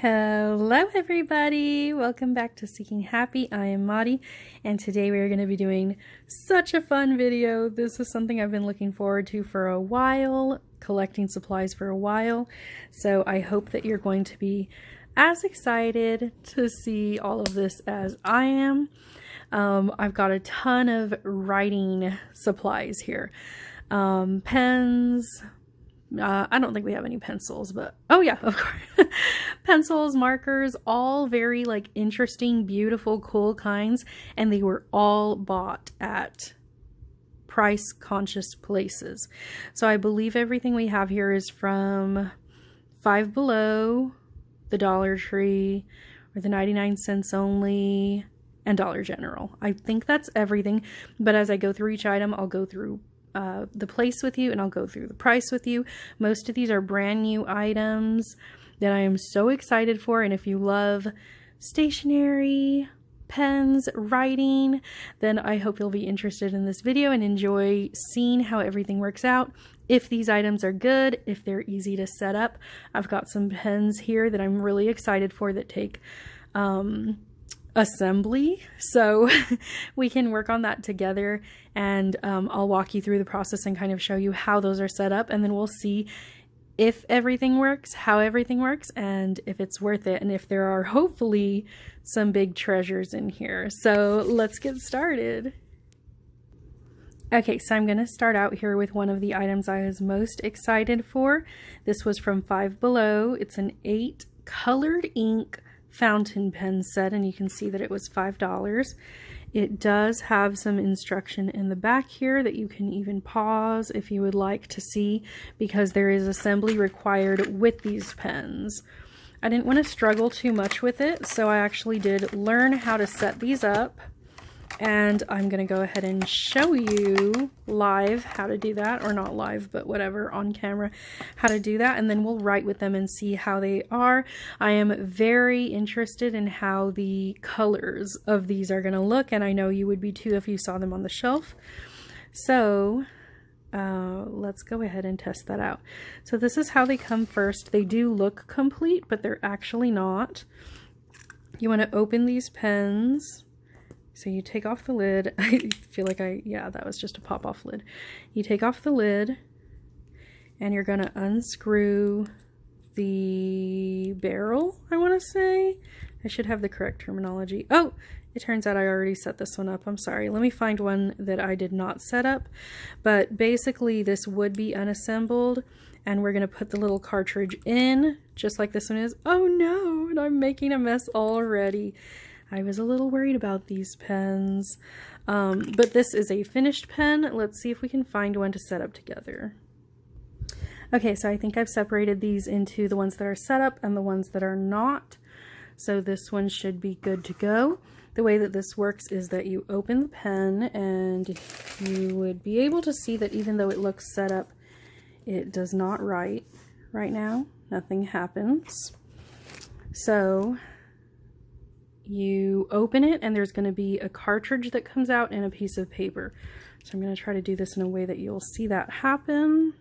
Hello everybody! Welcome back to Seeking Happy. I am Maudie, and today we are going to be doing such a fun video. This is something I've been looking forward to for a while, collecting supplies for a while, so I hope that you're going to be as excited to see all of this as I am. I've got a ton of writing supplies here. Pens, I don't think we have any pencils, but oh yeah, of course. Pencils, markers, all very like interesting, beautiful, cool kinds, and they were all bought at price conscious places. So I believe everything we have here is from Five Below, the Dollar Tree, or the 99 cents only, and Dollar General. I think that's everything, but as I go through each item, I'll go through the place with you, and I'll go through the price with you. Most of these are brand new items that I am so excited for, and if you love stationery, pens, writing, then I hope you'll be interested in this video and enjoy seeing how everything works out. If these items are good, if they're easy to set up. I've got some pens here that I'm really excited for that take assembly, so we can work on that together, and I'll walk you through the process and kind of show you how those are set up, and then we'll see if everything works, how everything works, and if it's worth it, and if there are hopefully some big treasures in here. So let's get started. Okay, so I'm going to start out here with one of the items I was most excited for. This was from Five Below. It's an 8 colored ink fountain pen set, and you can see that it was $5. It does have some instruction in the back here that you can even pause if you would like to see, because there is assembly required with these pens. I didn't want to struggle too much with it, so I actually did learn how to set these up, and I'm going to go ahead and show you live how to do that, or not live, but whatever, on camera, how to do that, and then we'll write with them and see how they are. I am very interested in how the colors of these are going to look, and I know you would be too if you saw them on the shelf. So let's go ahead and test that out. So this is how they come first. They do look complete, but they're actually not. You want to open these pens. So you take off the lid. I feel like yeah, that was just a pop-off lid. You take off the lid, and you're going to unscrew the barrel, I want to say. I should have the correct terminology. Oh, it turns out I already set this one up. I'm sorry. Let me find one that I did not set up. But basically, this would be unassembled, and we're going to put the little cartridge in, just like this one is. Oh no, and I'm making a mess already. I was a little worried about these pens, but this is a finished pen. Let's see if we can find one to set up together. Okay, so I think I've separated these into the ones that are set up and the ones that are not. So this one should be good to go. The way that this works is that you open the pen, and you would be able to see that even though it looks set up, it does not write right now. Nothing happens. So you open it, and there's going to be a cartridge that comes out and a piece of paper. So I'm going to try to do this in a way that you'll see that happen.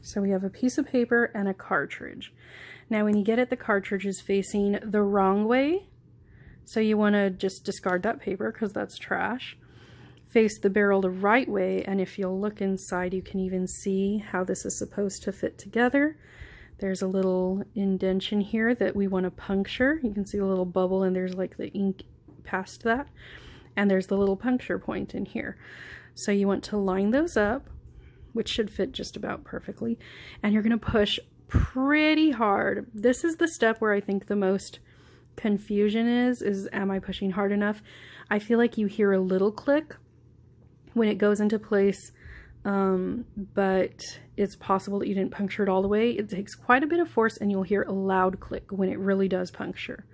So we have a piece of paper and a cartridge. Now when you get it, the cartridge is facing the wrong way. So you want to just discard that paper because that's trash. Face the barrel the right way, and if you'll look inside, you can even see how this is supposed to fit together. There's a little indentation here that we want to puncture. You can see a little bubble, and there's like the ink past that. And there's the little puncture point in here. So you want to line those up, which should fit just about perfectly. And you're going to push pretty hard. This is the step where I think the most confusion is am I pushing hard enough? I feel like you hear a little click when it goes into place. But it's possible that you didn't puncture it all the way. It takes quite a bit of force, and you'll hear a loud click when it really does puncture.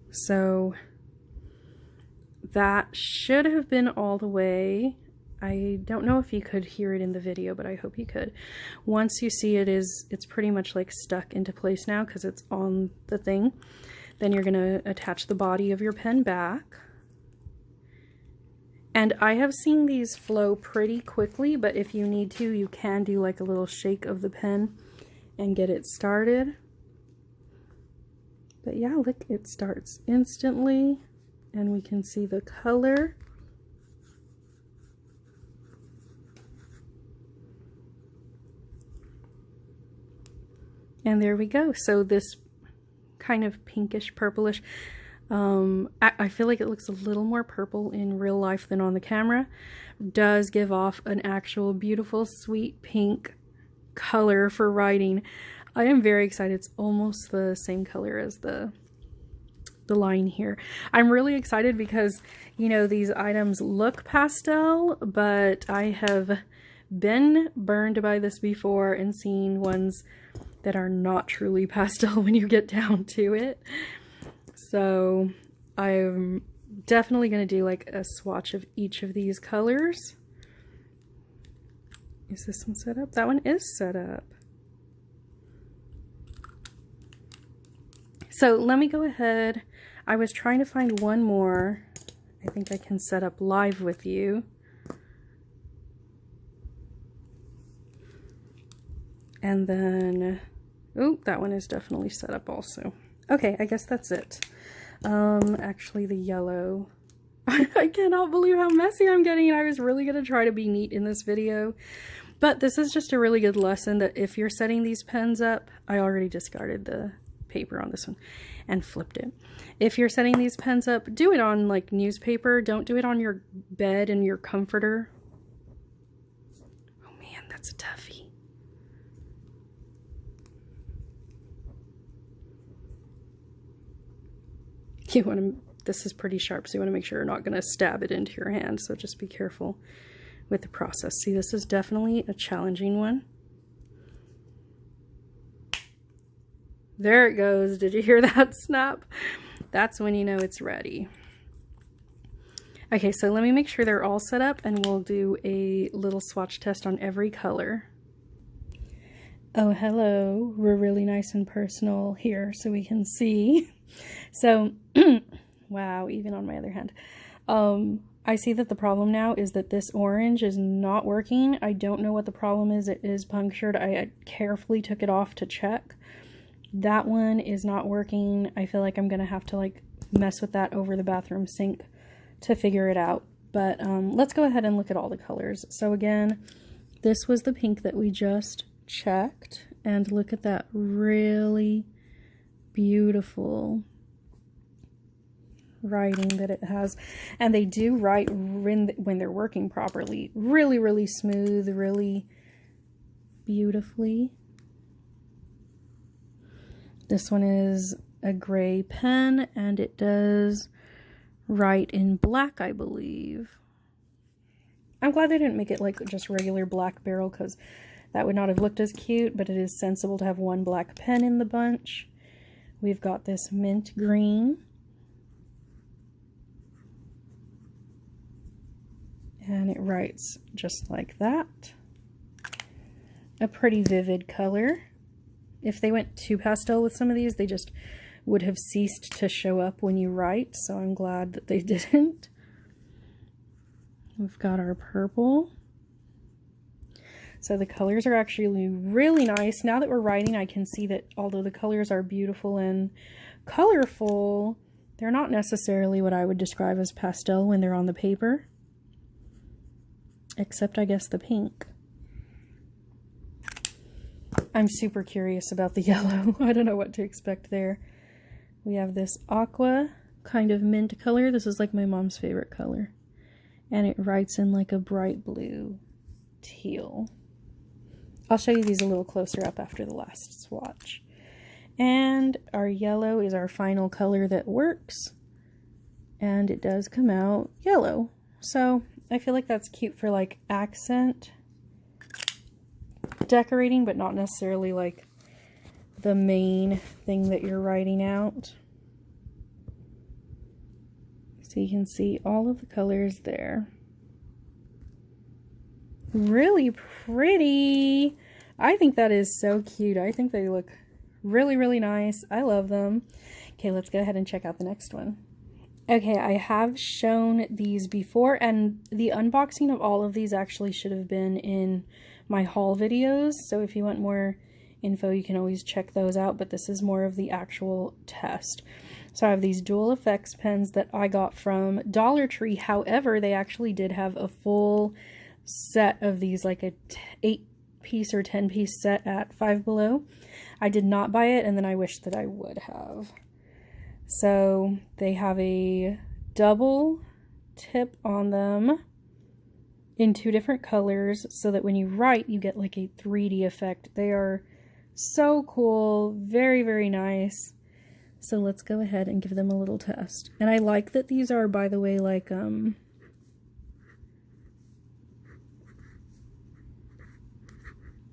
So that should have been all the way. I don't know if you could hear it in the video, but I hope you could. Once you see it's pretty much like stuck into place now because it's on the thing. Then you're going to attach the body of your pen back. And I have seen these flow pretty quickly, but if you need to, you can do like a little shake of the pen and get it started. But yeah, look, it starts instantly and we can see the color. And there we go. So this kind of pinkish purplish, I feel like it looks a little more purple in real life than on the camera. Does give off an actual beautiful sweet pink color for writing. I am very excited. It's almost the same color as the line here. I'm really excited because, you know, these items look pastel, but I have been burned by this before and seen ones that are not truly pastel when you get down to it. So I'm definitely going to do like a swatch of each of these colors. Is this one set up? That one is set up. So let me go ahead. I was trying to find one more. I think I can set up live with you. And then, oh, that one is definitely set up also. Okay, I guess that's it. Actually the yellow. I cannot believe how messy I'm getting. I was really going to try to be neat in this video. But this is just a really good lesson that if you're setting these pens up, I already discarded the paper on this one and flipped it. If you're setting these pens up, do it on like newspaper. Don't do it on your bed and your comforter. Oh man, that's a toughie. You want to, this is pretty sharp, so you want to make sure you're not going to stab it into your hand, so just be careful with the process. See, this is definitely a challenging one. There it goes. Did you hear that snap? That's when you know it's ready. Okay, so let me make sure they're all set up and we'll do a little swatch test on every color. Oh, hello. We're really nice and personal here so we can see. So, wow, even on my other hand. I see that the problem now is that this orange is not working. I don't know what the problem is. It is punctured. I carefully took it off to check. That one is not working. I feel like I'm going to have to like mess with that over the bathroom sink to figure it out. But let's go ahead and look at all the colors. So again, this was the pink that we just checked. And look at that really beautiful writing that it has. And they do write when they're working properly. Really, really smooth, really beautifully. This one is a gray pen and it does write in black, I believe. I'm glad they didn't make it like just regular black barrel because that would not have looked as cute, but it is sensible to have one black pen in the bunch. We've got this mint green. And it writes just like that. A pretty vivid color. If they went too pastel with some of these, they just would have ceased to show up when you write, so I'm glad that they didn't. We've got our purple. So the colors are actually really nice. Now that we're writing, I can see that although the colors are beautiful and colorful, they're not necessarily what I would describe as pastel when they're on the paper. Except, I guess, the pink. I'm super curious about the yellow. I don't know what to expect there. We have this aqua kind of mint color. This is like my mom's favorite color. And it writes in like a bright blue teal. I'll show you these a little closer up after the last swatch. And our yellow is our final color that works. And it does come out yellow. So I feel like that's cute for like accent decorating, but not necessarily like the main thing that you're writing out. So you can see all of the colors there. Really pretty. I think that is so cute. I think they look really, really nice. I love them. Okay, let's go ahead and check out the next one. Okay, I have shown these before, and the unboxing of all of these actually should have been in my haul videos, so if you want more info you can always check those out, but this is more of the actual test. So I have these dual effects pens that I got from Dollar Tree. However, they actually did have a full set of these, like a 8-piece or 10-piece set at Five Below. I did not buy it, and then I wish that I would have. So they have a double tip on them in 2 different colors so that when you write you get like a 3D effect. They are so cool, very, very nice. So let's go ahead and give them a little test. And I like that these are, by the way, like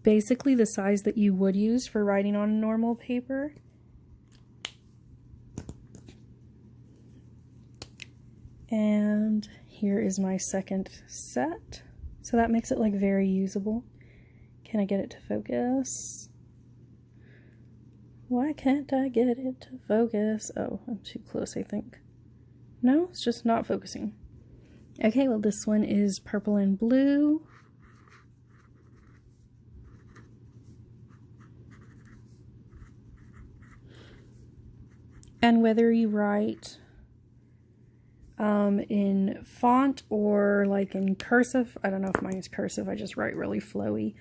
basically the size that you would use for writing on normal paper. And here is my second set. So that makes it like very usable. Can I get it to focus? Why can't I get it to focus? Oh, I'm too close, I think. No, it's just not focusing. Okay, well this one is purple and blue. And whether you write in font or like in cursive, I don't know if mine is cursive, I just write really flowy,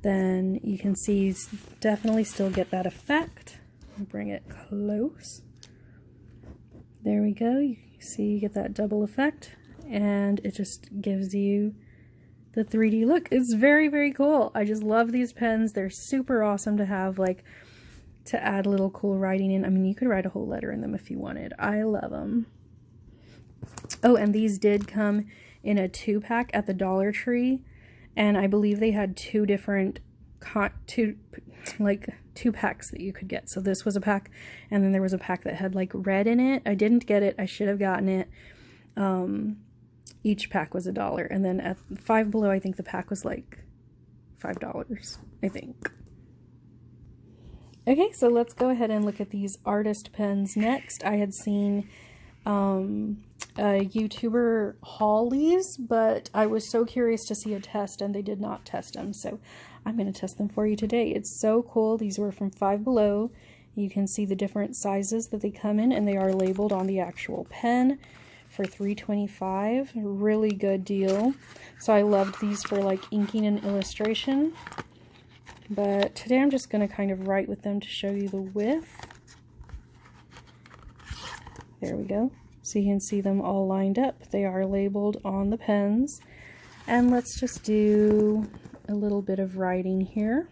then you can see you definitely still get that effect. I'll bring it close. There we go. You see you get that double effect, and it just gives you the 3D look. It's very, very cool. I just love these pens. They're super awesome to have, like, to add a little cool writing in. I mean, you could write a whole letter in them if you wanted. I love them. Oh, and these did come in a 2-pack at the Dollar Tree, and I believe they had 2 different 2 packs that you could get. So this was a pack, and then there was a pack that had like red in it. I didn't get it. I should have gotten it. Each pack was $1, and then at Five Below I think the pack was like $5, I think. Okay, so let's go ahead and look at these artist pens next. I had seen a YouTuber haul these, but I was so curious to see a test, and they did not test them, so I'm going to test them for you today. It's so cool. These were from Five Below. You can see the different sizes that they come in, and they are labeled on the actual pen for $3.25. Really good deal. So I loved these for like inking and illustration, but today I'm just going to kind of write with them to show you the width. There we go. So you can see them all lined up. They are labeled on the pens. And let's just do a little bit of writing here.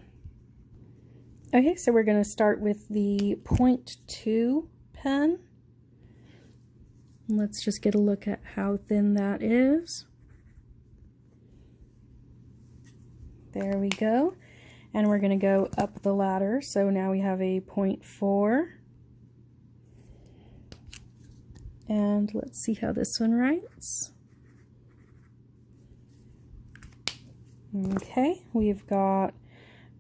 Okay, so we're going to start with the 0.2 pen. Let's just get a look at how thin that is. There we go. And we're going to go up the ladder. So now we have a 0.4. And let's see how this one writes. Okay, we've got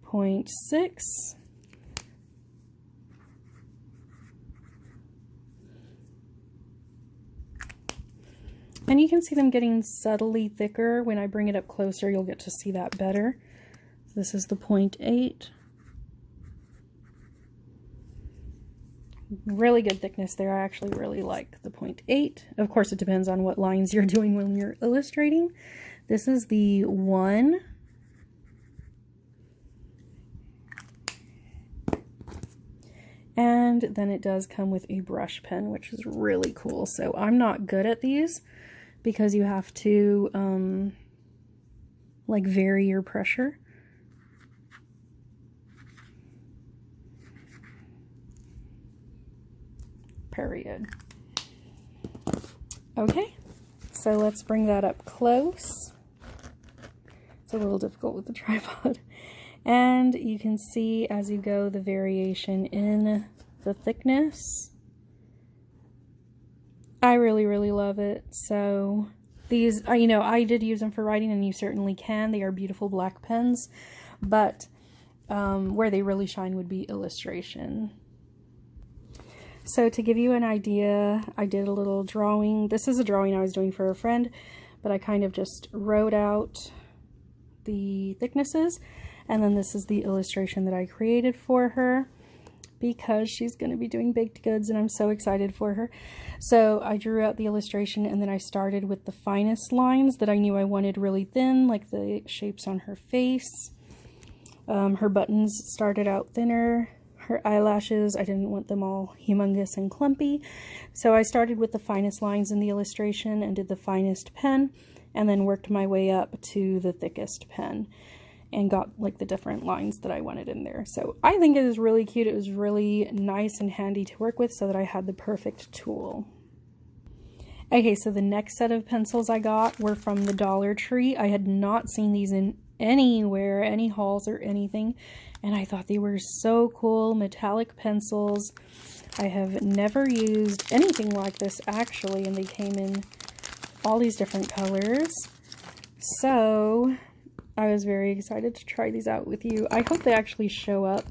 0.6. And you can see them getting subtly thicker. When I bring it up closer, you'll get to see that better. This is the 0.8. Really good thickness there. I actually really like the 0.8. Of course, it depends on what lines you're doing when you're illustrating. This is the 1. And then it does come with a brush pen, which is really cool. So I'm not good at these because you have to like vary your pressure. Period. Okay, so let's bring that up close. It's a little difficult with the tripod. And you can see as you go the variation in the thickness. I really, really love it. So these, you know, I did use them for writing, and you certainly can. They are beautiful black pens, but where they really shine would be illustration. So to give you an idea, I did a little drawing. This is a drawing I was doing for a friend, but I kind of just wrote out the thicknesses, and then this is the illustration that I created for her because she's going to be doing baked goods and I'm so excited for her. So I drew out the illustration, and then I started with the finest lines that I knew I wanted really thin, like the shapes on her face. Her buttons started out thinner. Her eyelashes, I didn't want them all humongous and clumpy. So I started with the finest lines in the illustration and did the finest pen, and then worked my way up to the thickest pen and got like the different lines that I wanted in there. So I think it is really cute. It was really nice and handy to work with, so that I had the perfect tool. Okay, so the next set of pencils I got were from the Dollar Tree. I had not seen these in anywhere, any hauls or anything, and I thought they were so cool. Metallic pencils. I have never used anything like this actually, and they came in all these different colors. So I was very excited to try these out with you. I hope they actually show up,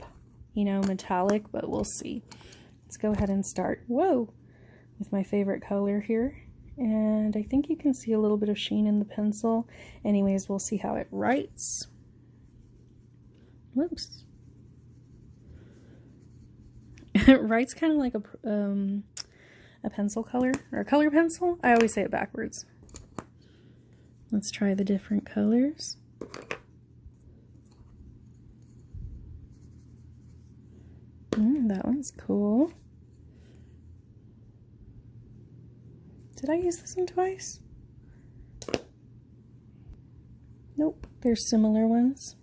you know, metallic, but we'll see. Let's go ahead and start, whoa, with my favorite color here. And I think you can see a little bit of sheen in the pencil. Anyways, we'll see how it writes. Whoops. It writes kind of like a pencil color, or a color pencil. I always say it backwards. Let's try the different colors. That one's cool. Did I use this one twice? Nope, there's similar ones.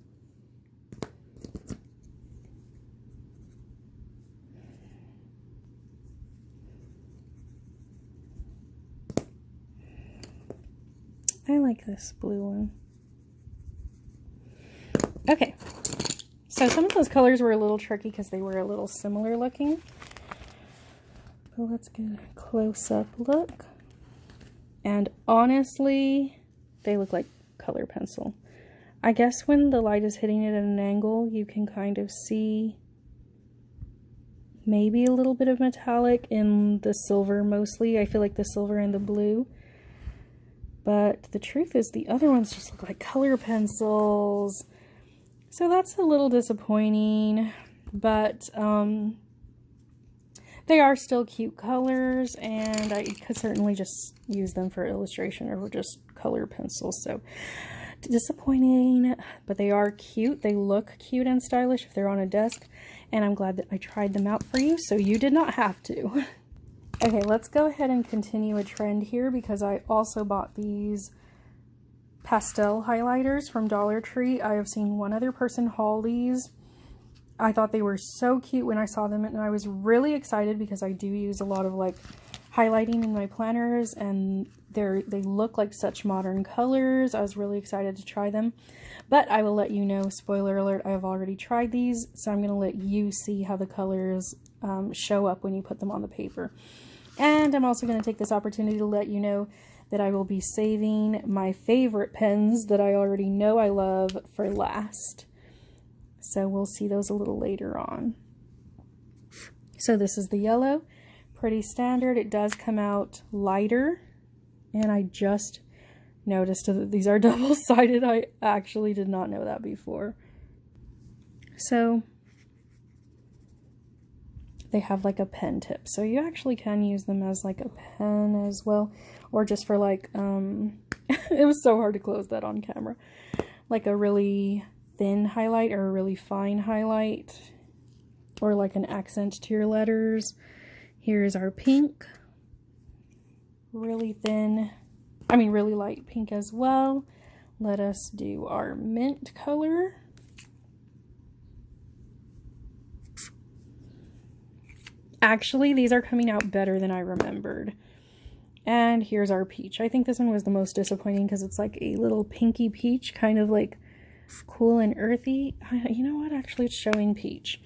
I like this blue one. Okay, so some of those colors were a little tricky because they were a little similar looking. But let's get a close-up look. And honestly, they look like color pencil. I guess when the light is hitting it at an angle, you can kind of see maybe a little bit of metallic in the silver mostly. I feel like the silver and the blue. But the truth is the other ones just look like color pencils. So that's a little disappointing, but they are still cute colors, and I could certainly just use them for illustration or just color pencils. So disappointing, but they are cute. They look cute and stylish if they're on a desk, and I'm glad that I tried them out for you so you did not have to. Okay, let's go ahead and continue a trend here, because I also bought these pastel highlighters from Dollar Tree. I have seen one other person haul these. I thought they were so cute when I saw them, and I was really excited because I do use a lot of like highlighting in my planners, and they look like such modern colors. I was really excited to try them, but I will let you know, spoiler alert, I have already tried these, so I'm going to let you see how the colors show up when you put them on the paper. And I'm also going to take this opportunity to let you know that I will be saving my favorite pens that I already know I love for last. So we'll see those a little later on. So this is the yellow, pretty standard. It does come out lighter, and I just noticed that these are double-sided. I actually did not know that before. So they have like a pen tip, so you actually can use them as like a pen as well, or just for like it was so hard to close that on camera, like a really thin highlight or a really fine highlight, or like an accent to your letters. Here's our pink, really thin, I mean really light pink as well. Let us do our mint color. Actually, these are coming out better than I remembered. And here's our peach. I think this one was the most disappointing because it's like a little pinky peach, kind of like cool and earthy. You know what? Actually, it's showing peach.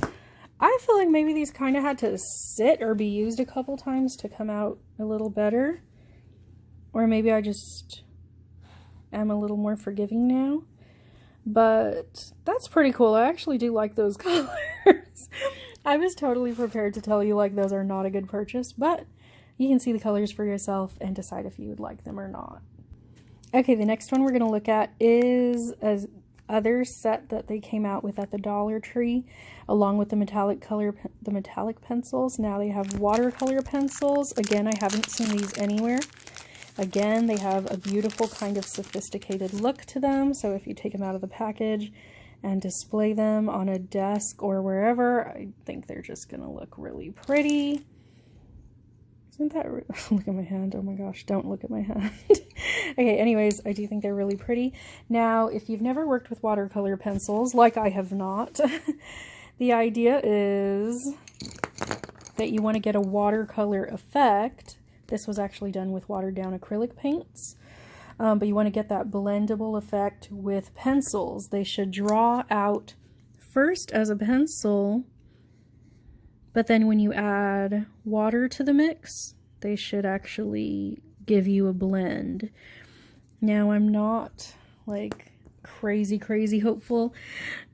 I feel like maybe these kind of had to sit or be used a couple times to come out a little better. Or maybe I just am a little more forgiving now. But that's pretty cool. I actually do like those colors. I was totally prepared to tell you like those are not a good purchase, but you can see the colors for yourself and decide if you would like them or not. Okay, the next one we're going to look at is a other set that they came out with at the Dollar Tree, along with the metallic pencils. Now they have watercolor pencils. Again, I haven't seen these anywhere. Again, they have a beautiful kind of sophisticated look to them. So if you take them out of the package and display them on a desk or wherever, I think they're just gonna look really pretty. Isn't that look at my hand? Oh my gosh, don't look at my hand. Okay, anyways, I do think they're really pretty. Now, if you've never worked with watercolor pencils, like I have not, the idea is that you want to get a watercolor effect. This was actually done with watered down acrylic paints, but you want to get that blendable effect with pencils. They should draw out first as a pencil, but then when you add water to the mix, they should actually give you a blend. Now, I'm not like crazy hopeful.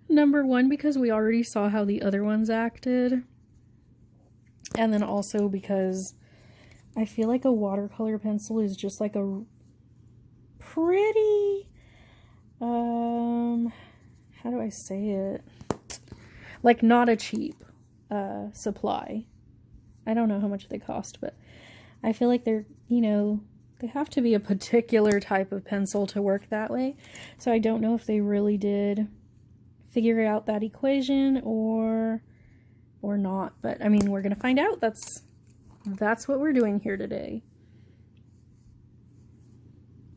Number one, because we already saw how the other ones acted. And then also because I feel like a watercolor pencil is just like a pretty, how do I say it? Like not a cheap supply. I don't know how much they cost, but I feel like they're, you know, they have to be a particular type of pencil to work that way. So I don't know if they really did figure out that equation or not. But I mean, we're going to find out. That's what we're doing here today.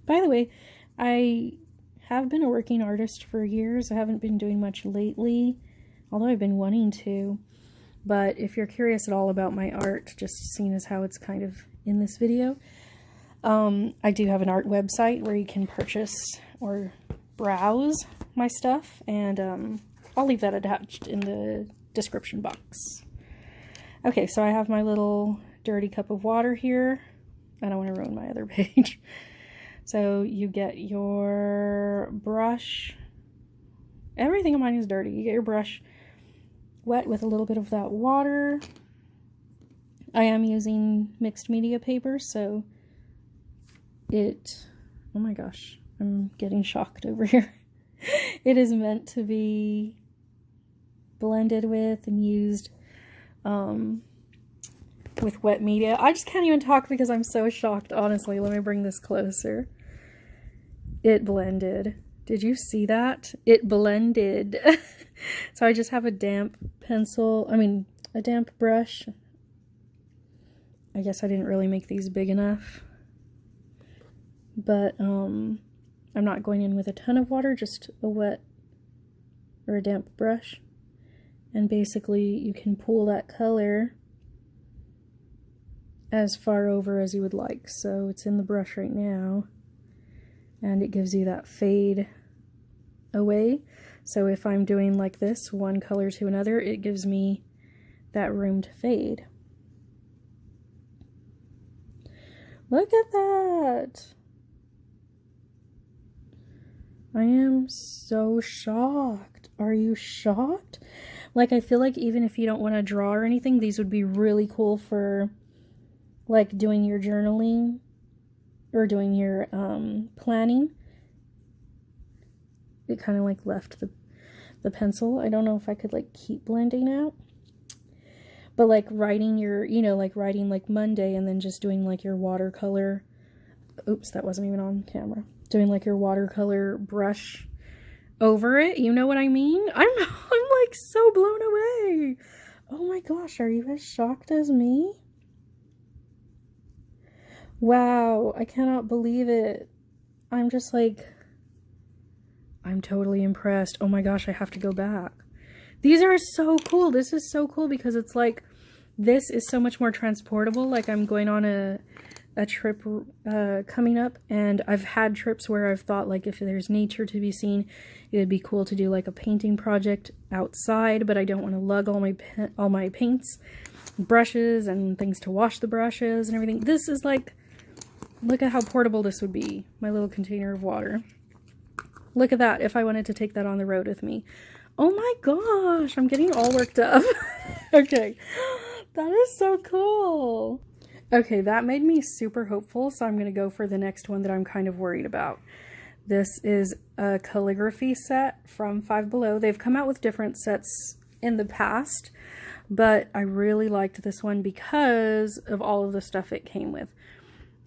By the way, I have been a working artist for years. I haven't been doing much lately, although I've been wanting to. But if you're curious at all about my art, just seeing as how it's kind of in this video, I do have an art website where you can purchase or browse my stuff, and I'll leave that attached in the description box. Okay, so I have my little dirty cup of water here. I don't want to ruin my other page. So you get your brush. Everything of mine is dirty. You get your brush wet with a little bit of that water. I am using mixed media paper, so oh my gosh, I'm getting shocked over here. It is meant to be blended with and used with wet media. I just can't even talk because I'm so shocked, honestly. Let me bring this closer. It blended. Did you see that? It blended. So I just have a damp pencil, a damp brush. I guess I didn't really make these big enough. But I'm not going in with a ton of water, just a wet or a damp brush. And basically you can pull that color as far over as you would like. So it's in the brush right now, and it gives you that fade away. So if I'm doing like this, one color to another, it gives me that room to fade. Look at that! I am so shocked. Are you shocked? Like, I feel like even if you don't want to draw or anything, these would be really cool for like doing your journaling or doing your planning. It kind of like left the pencil. I don't know if I could like keep blending out. But like writing your, like writing like Monday and then just doing like your watercolor. Oops, that wasn't even on camera. Doing like your watercolor brush over it. You know what I mean? I'm like so blown away. Oh my gosh, are you as shocked as me? Wow, I cannot believe it. I'm just like, I'm totally impressed. Oh my gosh, I have to go back. These are so cool. This is so cool because it's like, this is so much more transportable. Like I'm going on a trip coming up, and I've had trips where I've thought like if there's nature to be seen, it would be cool to do like a painting project outside, but I don't want to lug all my paints, brushes, and things to wash the brushes and everything. This is like, look at how portable this would be. My little container of water. Look at that, if I wanted to take that on the road with me. Oh my gosh, I'm getting all worked up. Okay, that is so cool. Okay, that made me super hopeful, so I'm going to go for the next one that I'm kind of worried about. This is a calligraphy set from Five Below. They've come out with different sets in the past, but I really liked this one because of all of the stuff it came with.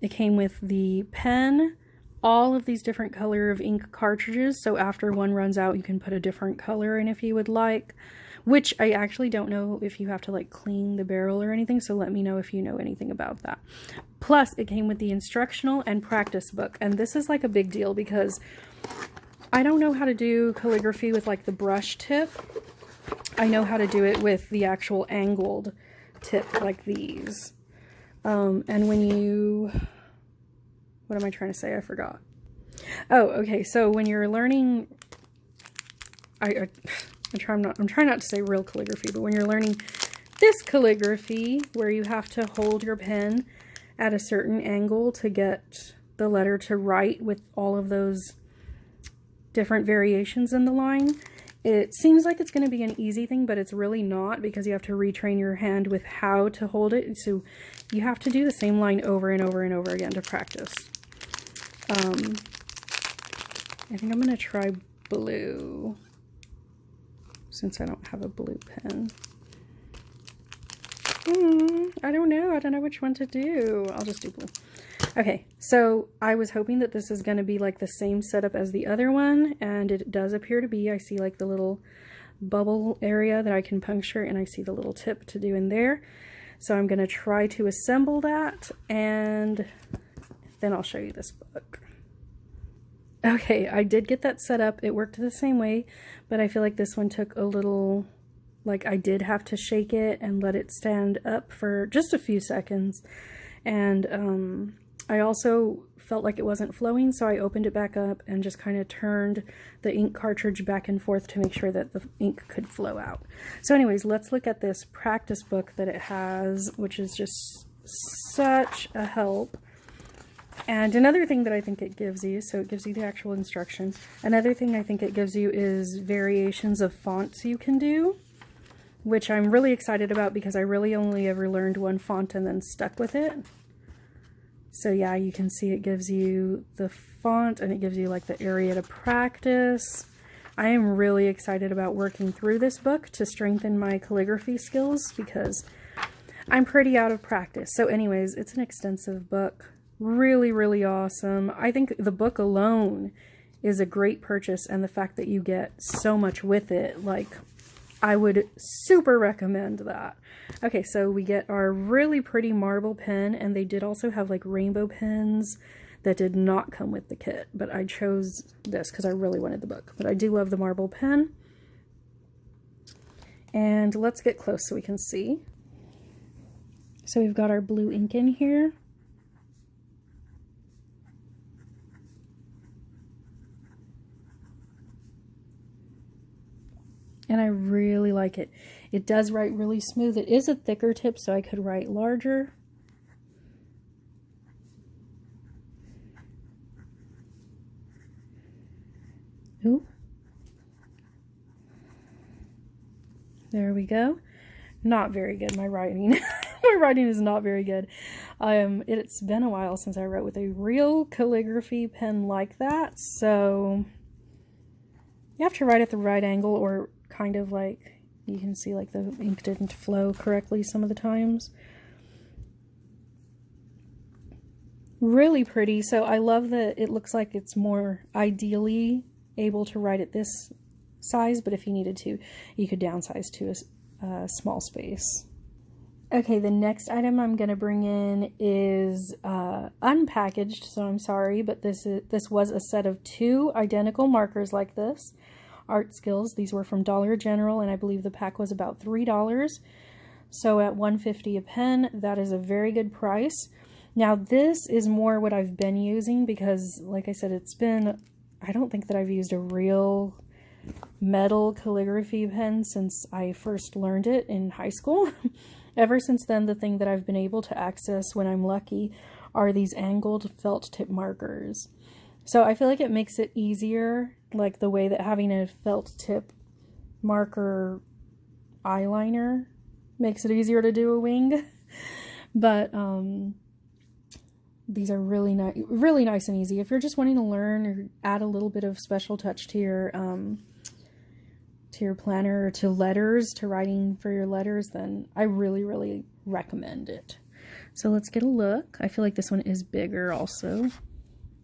It came with the pen, all of these different color of ink cartridges, so after one runs out you can put a different color in if you would like, which I actually don't know if you have to like clean the barrel or anything, so let me know if you know anything about that. Plus it came with the instructional and practice book, and this is like a big deal because I don't know how to do calligraphy with like the brush tip. I know how to do it with the actual angled tip like these. And when you, what am I trying to say? I forgot. Oh, okay. So when you're learning, I'm trying not to say real calligraphy, but when you're learning this calligraphy where you have to hold your pen at a certain angle to get the letter to write with all of those different variations in the line, it seems like it's going to be an easy thing, but it's really not, because you have to retrain your hand with how to hold it. So you have to do the same line over and over and over again to practice. I think I'm going to try blue, since I don't have a blue pen. I don't know. I don't know which one to do. I'll just do blue. Okay, so I was hoping that this is going to be like the same setup as the other one, and it does appear to be. I see like the little bubble area that I can puncture, and I see the little tip to do in there. So I'm going to try to assemble that, and then I'll show you this book. Okay, I did get that set up. It worked the same way, but I feel like this one took a little, like I did have to shake it and let it stand up for just a few seconds. And I also felt like it wasn't flowing, so I opened it back up and just kind of turned the ink cartridge back and forth to make sure that the ink could flow out. So anyways, let's look at this practice book that it has, which is just such a help. And another thing that I think it gives you, so it gives you the actual instructions. Another thing I think it gives you is variations of fonts you can do, which I'm really excited about because I really only ever learned one font and then stuck with it. So yeah, you can see it gives you the font and it gives you like the area to practice. I am really excited about working through this book to strengthen my calligraphy skills because I'm pretty out of practice. So anyways, it's an extensive book. Really, really awesome. I think the book alone is a great purchase, and the fact that you get so much with it, like, I would super recommend that. Okay, so we get our really pretty marble pen, and they did also have like rainbow pens that did not come with the kit, but I chose this because I really wanted the book. But I do love the marble pen. And let's get close so we can see. So we've got our blue ink in here. And I really like it. It does write really smooth. It is a thicker tip, so I could write larger. Ooh. There we go. Not very good, my writing. My writing is not very good. It's been a while since I wrote with a real calligraphy pen like that, so you have to write at the right angle, or kind of like, you can see like the ink didn't flow correctly some of the times. Really pretty. So I love that it looks like it's more ideally able to write at this size, but if you needed to, you could downsize to a small space. Okay, the next item I'm going to bring in is unpackaged, so I'm sorry, but this was a set of 2 identical markers like this. Art Skills. These were from Dollar General, and I believe the pack was about $3. So at $1.50 a pen, that is a very good price. Now this is more what I've been using because, like I said, I don't think that I've used a real metal calligraphy pen since I first learned it in high school. Ever since then, the thing that I've been able to access when I'm lucky are these angled felt tip markers. So I feel like it makes it easier, like the way that having a felt tip marker eyeliner makes it easier to do a wing. But these are really nice and easy. If you're just wanting to learn or add a little bit of special touch to your planner or to letters, to writing for your letters, then I really recommend it. So let's get a look. I feel like this one is bigger also.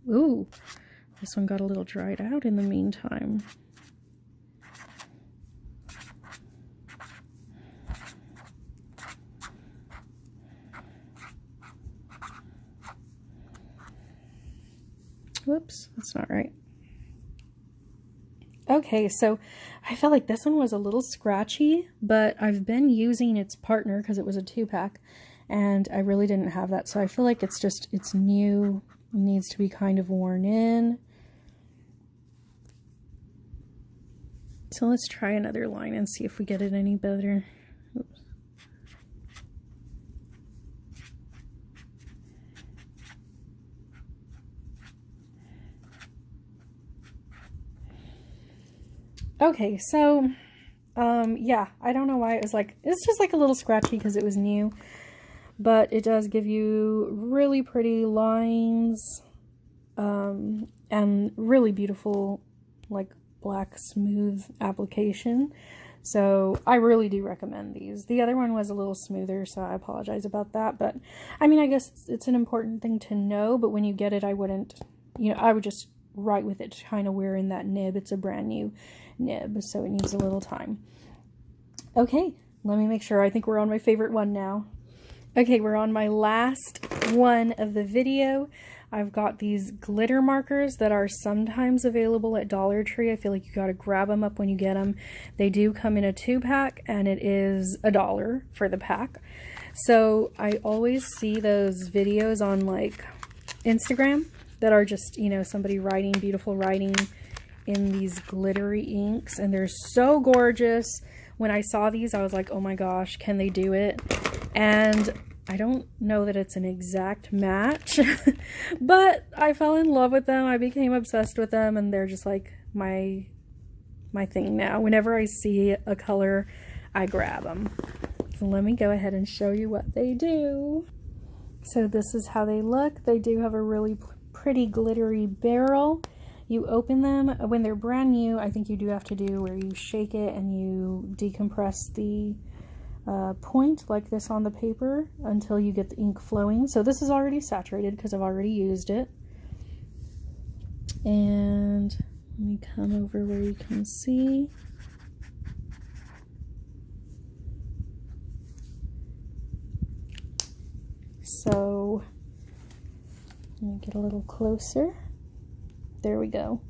Ooh, this one got a little dried out in the meantime. Whoops, that's not right. Okay, so I felt like this one was a little scratchy, but I've been using its partner because it was a 2-pack, and I really didn't have that. So I feel like it's new. It needs to be kind of worn in. So let's try another line and see if we get it any better. Oops. Okay, so yeah, I don't know why it's just like a little scratchy because it was new, but it does give you really pretty lines and really beautiful like black smooth application. So I really do recommend these. The other one was a little smoother, so I apologize about that, but I mean, I guess it's an important thing to know, but when you get it, I wouldn't, I would just write with it to kind of wear in that nib. It's a brand new nib, so it needs a little time. Okay, let me make sure. I think we're on my favorite one now. Okay, we're on my last one of the video. I've got these glitter markers that are sometimes available at Dollar Tree. I feel like you gotta grab them up when you get them. They do come in a 2-pack, and it is $1 for the pack. So I always see those videos on like Instagram that are just, somebody writing beautiful writing in these glittery inks, and they're so gorgeous. When I saw these, I was like, oh my gosh, can they do it? And I don't know that it's an exact match, but I fell in love with them. I became obsessed with them, and they're just like my thing now. Whenever I see a color, I grab them. So let me go ahead and show you what they do. So this is how they look. They do have a really pretty glittery barrel. You open them when they're brand new. I think you do have to do where you shake it and you decompress the point like this on the paper until you get the ink flowing. So this is already saturated because I've already used it. And let me come over where you can see. So let me get a little closer. There we go.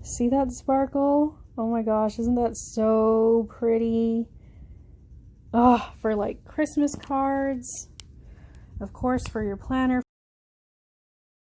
See that sparkle? Oh my gosh, isn't that so pretty? Oh, for like Christmas cards, of course, for your planner.